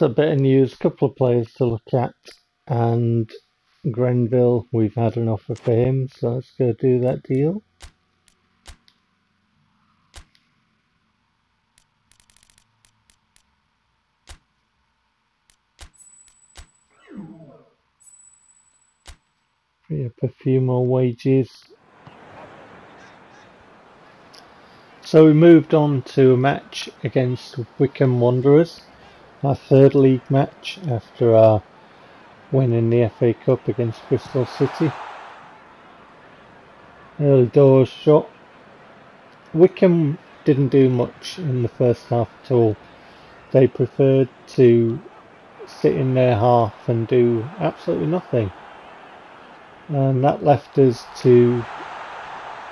So a bit of news, a couple of players to look at, and Grenville, we've had an offer for him, so let's go do that deal. Free up a few more wages. So we moved on to a match against Wycombe Wanderers, our third league match after our win in the FA Cup against Bristol City. Early doors shot. Wycombe didn't do much in the first half at all. They preferred to sit in their half and do absolutely nothing. And that left us to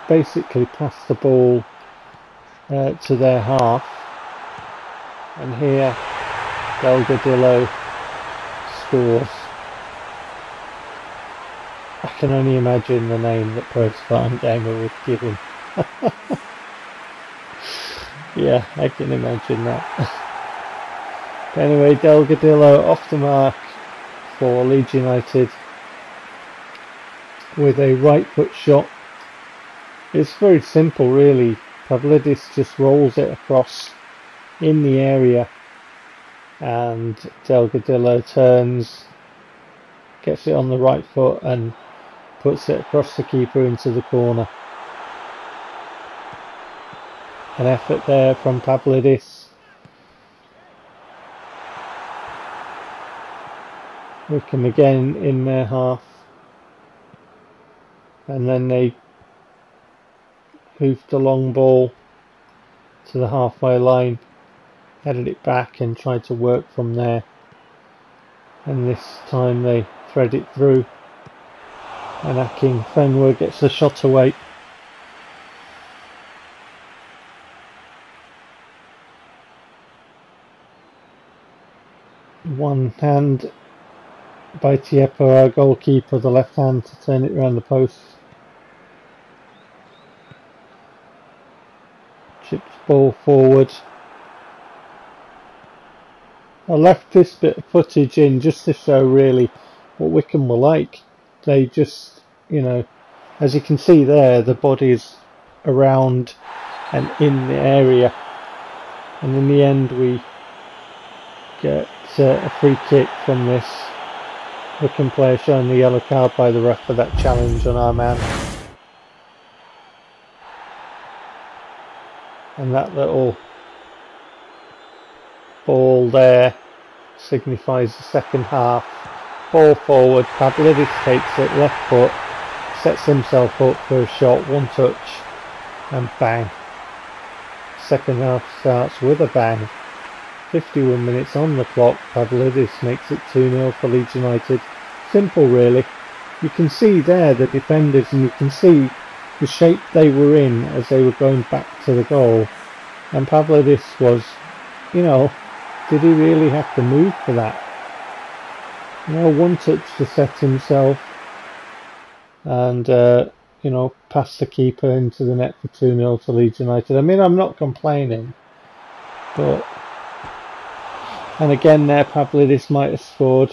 basically pass the ball to their half. And here Delgadillo scores. I can only imagine the name that Pro Farm Gamer would give him. Yeah, I can imagine that. But anyway, Delgadillo off the mark for Leeds United with a right foot shot. It's very simple really. Pavlidis just rolls it across in the area and Delgadillo turns, gets it on the right foot and puts it across the keeper into the corner. An effort there from Pavlidis. Wycombe again in their half. And then they hoofed a long ball to the halfway line, headed it back and tried to work from there. And this time they thread it through. And Aking Fenwer gets the shot away. One hand by Tiepo, our goalkeeper, the left hand to turn it around the post. Chips ball forward. I left this bit of footage in just to show really what Wycombe were like. They just, you know, as you can see there, the body's around and in the area. And in the end we get a free kick from this Wycombe player showing the yellow card by the ref for that challenge on our man. And that little ball there signifies the second half. Ball forward, Pavlidis takes it, left foot, sets himself up for a shot, one touch, and bang. Second half starts with a bang. 51 minutes on the clock, Pavlidis makes it 2-0 for Leeds United. Simple really. You can see there the defenders and you can see the shape they were in as they were going back to the goal. And Pavlidis was, you know, did he really have to move for that? You know, one touch to set himself and, you know, pass the keeper into the net for 2-0 to Leeds United. I mean, I'm not complaining, but... And again there, Pavlidis might have scored.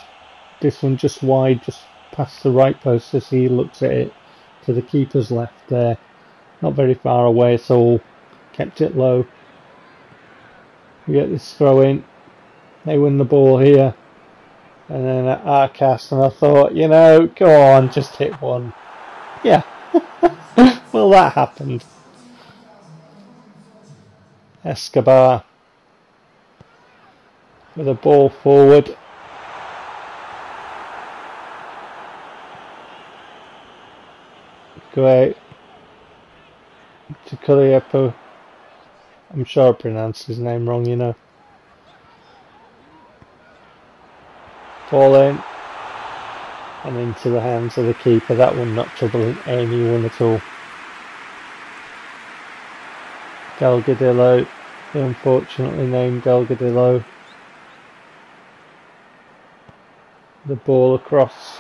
This one just wide, just past the right post as he looks at it to the keeper's left there. Not very far away at all. Kept it low. We get this throw in. They win the ball here. And then at Arcas, and I thought, you know, go on, just hit one. Yeah. Well, that happened. Escobar with a ball forward. Great. To Kuliepo. I'm sure I pronounced his name wrong, you know. Ball in. And into the hands of the keeper. That one not troubling anyone at all. Delgadillo. The unfortunately named Delgadillo. The ball across.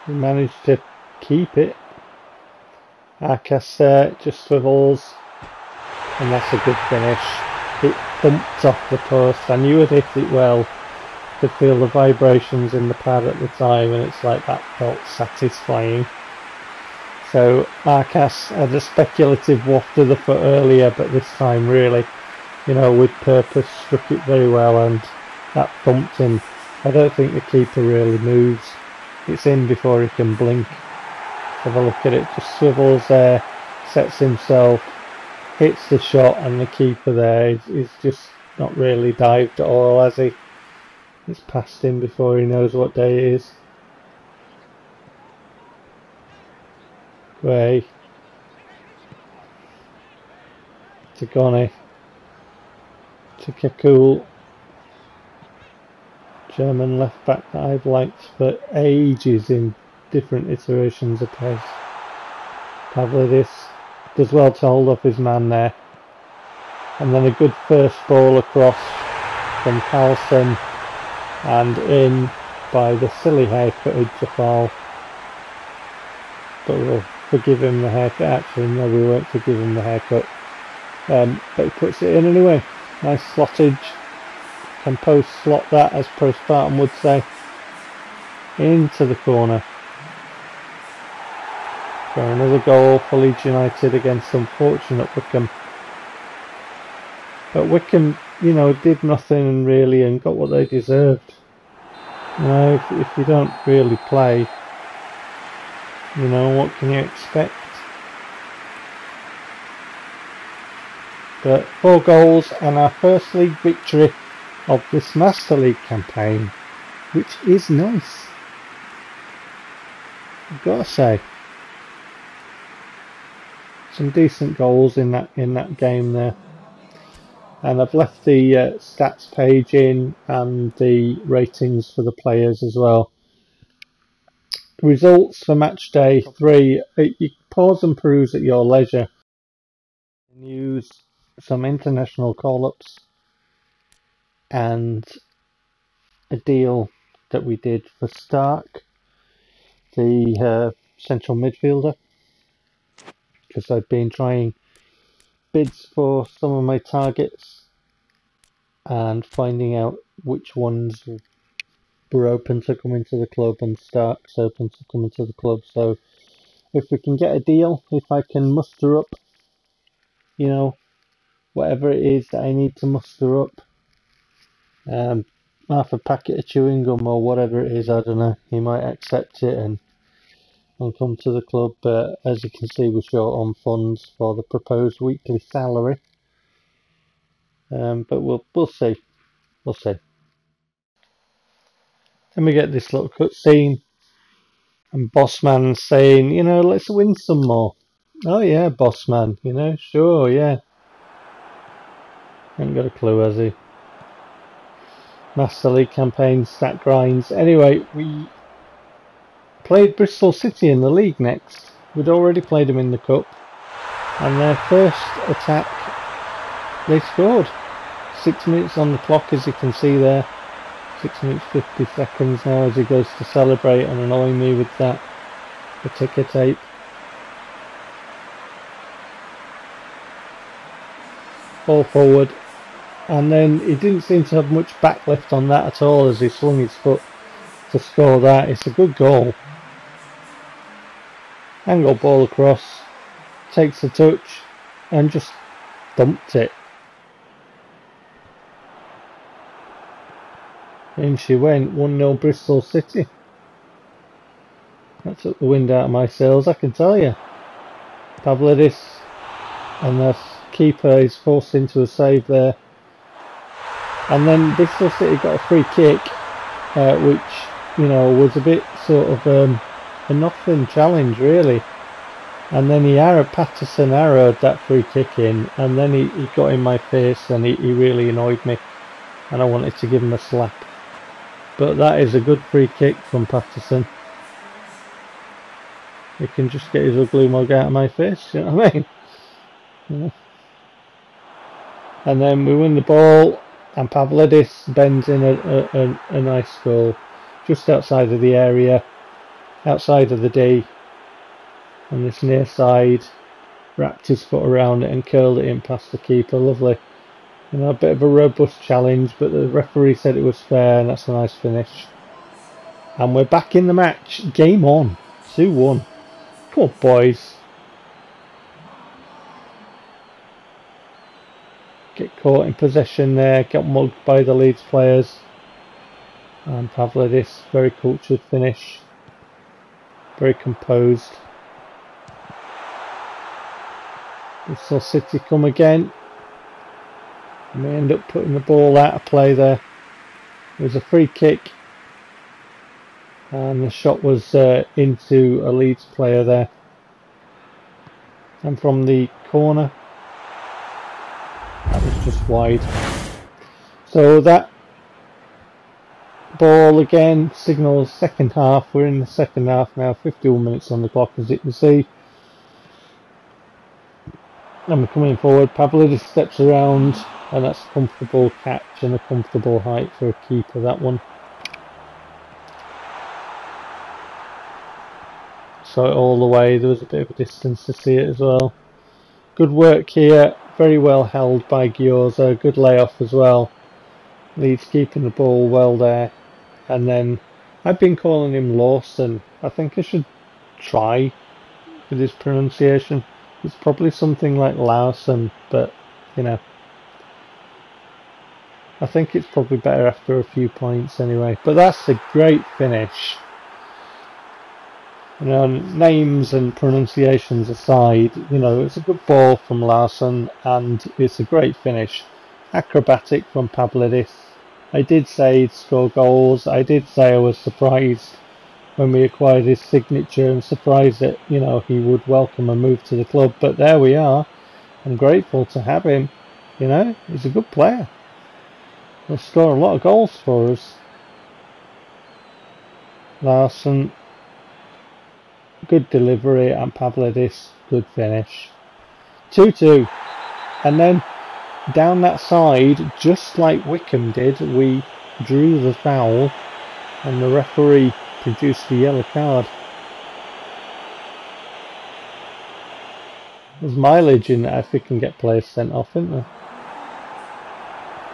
We managed to keep it. Arcas just swivels, and that's a good finish. thumped off the post. I knew I'd hit it well. Could feel the vibrations in the pad at the time, and it's like that felt satisfying. So Arcas had a speculative waft of the foot earlier, but this time really, you know, with purpose, struck it very well, and that thumped him. I don't think the keeper really moves. It's in before he can blink. Have a look at it, just swivels there, sets himself, hits the shot, and the keeper there is just not really dived at all, has he? It's past him before he knows what day it is. Gray to Gone to Kakul, German left back that I've liked for ages in different iterations of PES. Pavlidis does well to hold off his man there, and then a good first ball across from Carlson and in by the silly haircut Jafal, but we'll forgive him the haircut. Actually no, we won't forgive him the haircut, but he puts it in anyway. Nice slottage, can post slot that, as Pro Spartan would say, into the corner for another goal for Leeds United against unfortunate Wycombe. But Wycombe, you know, did nothing really and got what they deserved. You know, if you don't really play, you know, what can you expect? But 4 goals and our first league victory of this Master League campaign, which is nice, I've got to say. Some decent goals in that game there. And I've left the stats page in and the ratings for the players as well. Results for match day 3. You pause and peruse at your leisure. Use some international call-ups and a deal that we did for Stark, the central midfielder, because I've been trying bids for some of my targets and finding out which ones were open to coming to the club, and Stark's open to coming to the club. So if we can get a deal, if I can muster up, you know, whatever it is that I need to muster up, half a packet of chewing gum or whatever it is, I don't know, he might accept it and come to the club. But as you can see, we're short on funds for the proposed weekly salary, but we'll see. We'll see. Then we get this little cutscene, and Bossman saying, you know, let's win some more. Oh yeah, Bossman, you know, sure, yeah. Ain't got a clue, has he? Master League campaign, stat grinds. Anyway, we played Bristol City in the league next. We'd already played them in the cup, and their first attack, they scored. 6 minutes on the clock, as you can see there. 6 minutes 50 seconds now as he goes to celebrate and annoying me with that, the ticker tape. Ball forward, and then he didn't seem to have much back left on that at all as he swung his foot to score that. It's a good goal. Angle ball across, takes a touch and just dumped it. In she went, 1-0 Bristol City. That took the wind out of my sails, I can tell you. Pavlidis, and the keeper is forced into a save there. And then Bristol City got a free kick, which, you know, was a bit sort of a nothing challenge really. And then Patterson arrowed that free kick in, and then he got in my face, and he really annoyed me, and I wanted to give him a slap. But that is a good free kick from Patterson. He can just get his ugly mug out of my face, you know what I mean? Yeah. And then we win the ball, and Pavlidis bends in a nice goal just outside of the area, outside of the D, on this near side, wrapped his foot around it and curled it in past the keeper. Lovely. You know, a bit of a robust challenge, but the referee said it was fair, and that's a nice finish. And we're back in the match. Game on. 2-1. Come on, boys. Get caught in possession there. Get mugged by the Leeds players. And Pavlidis, very cultured finish. Very composed. Bristol City come again. And they end up putting the ball out of play there. It was a free kick. And the shot was into a Leeds player there. And from the corner, that was just wide. So that ball again signals second half. We're in the second half now, 51 minutes on the clock as you can see. And we're coming forward. Pavlidis steps around, and that's a comfortable catch and a comfortable height for a keeper, that one. Saw it all the way. There was a bit of a distance to see it as well. Good work here. Very well held by Gioza. Good layoff as well. Leeds keeping the ball well there. And then I've been calling him Lawson. I think I should try with his pronunciation. It's probably something like Lawson, but you know, I think it's probably better after a few points anyway. But that's a great finish. You know, names and pronunciations aside, you know, it's a good ball from Larsson and it's a great finish. Acrobatic from Pavlidis. I did say he'd score goals. I did say I was surprised when we acquired his signature and surprised that, you know, he would welcome a move to the club. But there we are. I'm grateful to have him. You know, he's a good player. He'll score a lot of goals for us. Larsson. Good delivery, and Pavlidis, good finish. 2-2. And then down that side, just like Wycombe did, we drew the foul and the referee produced the yellow card. There's mileage in that if we can get players sent off, isn't there?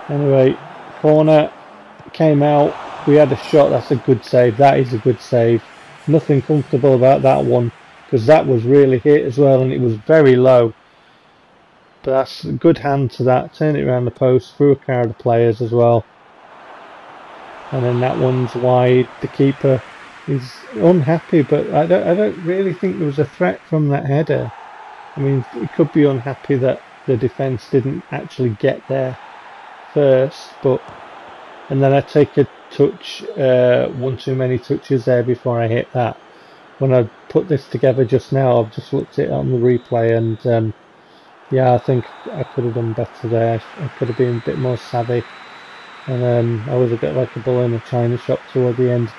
Anyway, corner came out. We had a shot. That's a good save. That is a good save. Nothing comfortable about that one because that was really hit as well and it was very low. But that's a good hand to that. Turn it around the post, through a crowd of players as well. And then that one's wide. The keeper is unhappy, but I don't really think there was a threat from that header. I mean, he could be unhappy that the defence didn't actually get there first, but and then I take a touch, one too many touches there before I hit that. When I put this together just now, I've just looked at it on the replay and yeah, I think I could have done better there. I could have been a bit more savvy, and I was a bit like a bull in a china shop toward the end.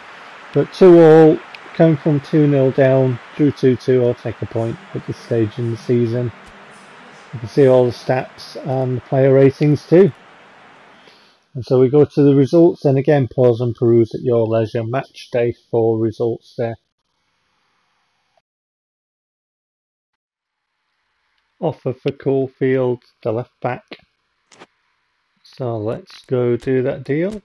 But 2-2, coming from 2-0 down, drew 2-2, I'll take a point at this stage in the season. You can see all the stats and the player ratings too. And so we go to the results, and again, pause and peruse at your leisure. Match day 4 results there. Offer for Caulfield, the left back. So let's go do that deal.